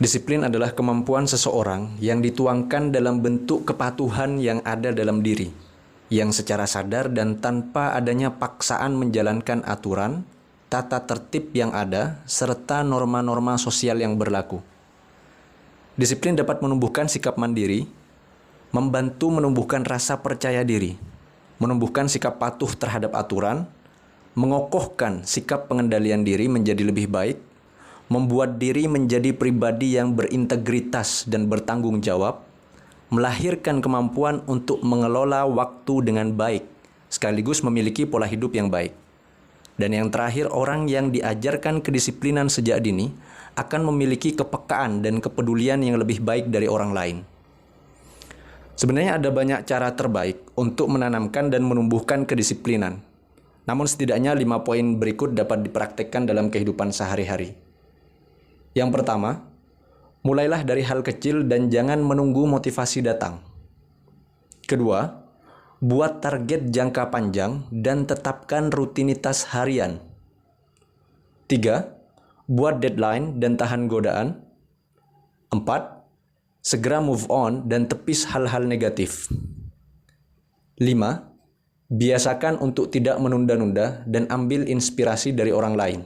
Disiplin adalah kemampuan seseorang yang dituangkan dalam bentuk kepatuhan yang ada dalam diri, yang secara sadar dan tanpa adanya paksaan menjalankan aturan, tata tertib yang ada, serta norma-norma sosial yang berlaku. Disiplin dapat menumbuhkan sikap mandiri, membantu menumbuhkan rasa percaya diri, menumbuhkan sikap patuh terhadap aturan, mengokohkan sikap pengendalian diri menjadi lebih baik, membuat diri menjadi pribadi yang berintegritas dan bertanggung jawab, melahirkan kemampuan untuk mengelola waktu dengan baik, sekaligus memiliki pola hidup yang baik. Dan yang terakhir, orang yang diajarkan kedisiplinan sejak dini akan memiliki kepekaan dan kepedulian yang lebih baik dari orang lain. Sebenarnya ada banyak cara terbaik untuk menanamkan dan menumbuhkan kedisiplinan. Namun setidaknya 5 poin berikut dapat dipraktekkan dalam kehidupan sehari-hari. Yang pertama, mulailah dari hal kecil dan jangan menunggu motivasi datang. Kedua, buat target jangka panjang dan tetapkan rutinitas harian. 3. Buat deadline dan tahan godaan. 4. Segera move on dan tepis hal-hal negatif. 5. Biasakan untuk tidak menunda-nunda dan ambil inspirasi dari orang lain.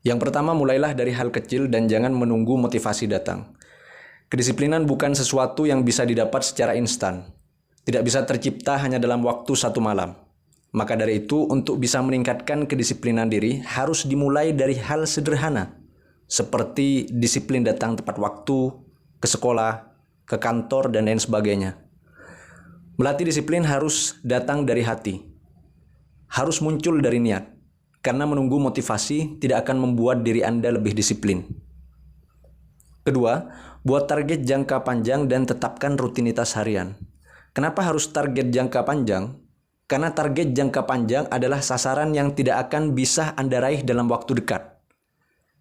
Yang pertama, mulailah dari hal kecil dan jangan menunggu motivasi datang. Kedisiplinan bukan sesuatu yang bisa didapat secara instan. Tidak bisa tercipta hanya dalam waktu 1 malam. Maka dari itu, untuk bisa meningkatkan kedisiplinan diri, harus dimulai dari hal sederhana, seperti disiplin datang tepat waktu, ke sekolah, ke kantor, dan lain sebagainya. Melatih disiplin harus datang dari hati, harus muncul dari niat. Karena menunggu motivasi tidak akan membuat diri Anda lebih disiplin. Kedua, buat target jangka panjang dan tetapkan rutinitas harian. Kenapa harus target jangka panjang? Karena target jangka panjang adalah sasaran yang tidak akan bisa Anda raih dalam waktu dekat.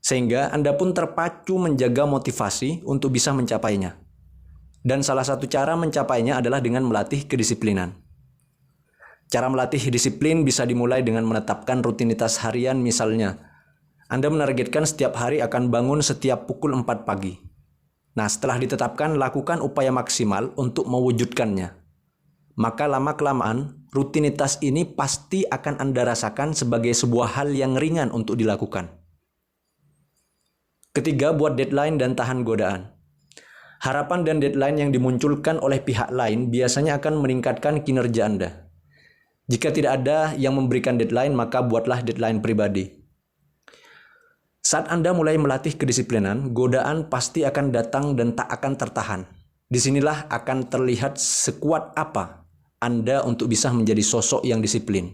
Sehingga Anda pun terpacu menjaga motivasi untuk bisa mencapainya. Dan salah satu cara mencapainya adalah dengan melatih kedisiplinan. Cara melatih disiplin bisa dimulai dengan menetapkan rutinitas harian, misalnya Anda menargetkan setiap hari akan bangun setiap pukul 4 pagi. Nah, setelah ditetapkan, lakukan upaya maksimal untuk mewujudkannya. Maka lama-kelamaan, rutinitas ini pasti akan Anda rasakan sebagai sebuah hal yang ringan untuk dilakukan. Ketiga, buat deadline dan tahan godaan. Harapan dan deadline yang dimunculkan oleh pihak lain biasanya akan meningkatkan kinerja Anda. Jika tidak ada yang memberikan deadline, maka buatlah deadline pribadi. Saat Anda mulai melatih kedisiplinan, godaan pasti akan datang dan tak akan tertahan. Disinilah akan terlihat sekuat apa Anda untuk bisa menjadi sosok yang disiplin.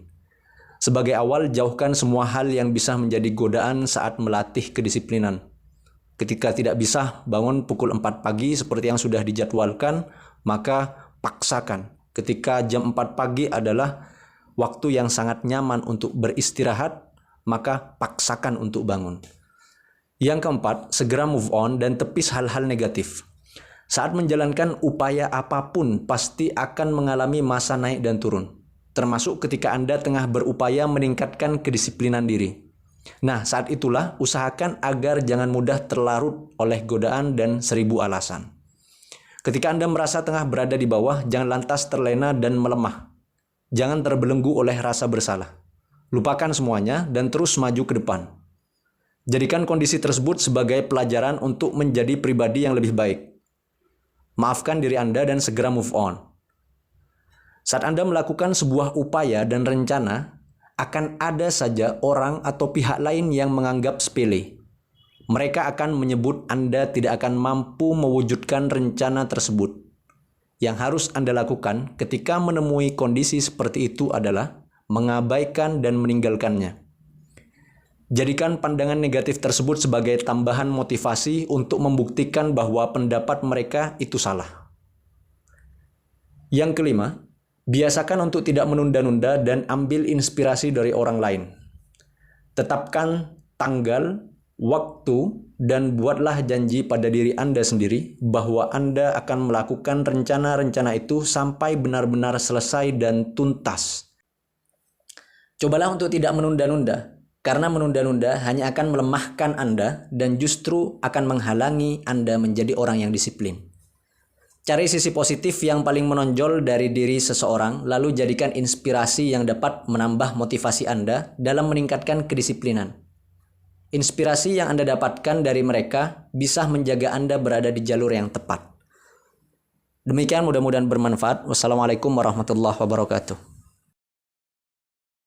Sebagai awal, jauhkan semua hal yang bisa menjadi godaan saat melatih kedisiplinan. Ketika tidak bisa bangun pukul 4 pagi seperti yang sudah dijadwalkan, maka paksakan. Ketika jam 4 pagi adalah waktu yang sangat nyaman untuk beristirahat, maka paksakan untuk bangun. Yang keempat, segera move on dan tepis hal-hal negatif. Saat menjalankan upaya apapun, pasti akan mengalami masa naik dan turun. Termasuk ketika Anda tengah berupaya meningkatkan kedisiplinan diri. Nah, saat itulah usahakan agar jangan mudah terlarut oleh godaan dan 1000 alasan. Ketika Anda merasa tengah berada di bawah, jangan lantas terlena dan melemah. Jangan terbelenggu oleh rasa bersalah. Lupakan semuanya dan terus maju ke depan. Jadikan kondisi tersebut sebagai pelajaran untuk menjadi pribadi yang lebih baik. Maafkan diri Anda dan segera move on. Saat Anda melakukan sebuah upaya dan rencana, akan ada saja orang atau pihak lain yang menganggap sepele. Mereka akan menyebut Anda tidak akan mampu mewujudkan rencana tersebut. Yang harus Anda lakukan ketika menemui kondisi seperti itu adalah mengabaikan dan meninggalkannya. Jadikan pandangan negatif tersebut sebagai tambahan motivasi untuk membuktikan bahwa pendapat mereka itu salah. Yang kelima, biasakan untuk tidak menunda-nunda dan ambil inspirasi dari orang lain. Tetapkan tanggal, waktu, dan buatlah janji pada diri Anda sendiri bahwa Anda akan melakukan rencana-rencana itu sampai benar-benar selesai dan tuntas. Cobalah untuk tidak menunda-nunda. Karena menunda-nunda hanya akan melemahkan Anda dan justru akan menghalangi Anda menjadi orang yang disiplin. Cari sisi positif yang paling menonjol dari diri seseorang, lalu jadikan inspirasi yang dapat menambah motivasi Anda dalam meningkatkan kedisiplinan. Inspirasi yang Anda dapatkan dari mereka bisa menjaga Anda berada di jalur yang tepat. Demikian, mudah-mudahan bermanfaat. Wassalamualaikum warahmatullahi wabarakatuh.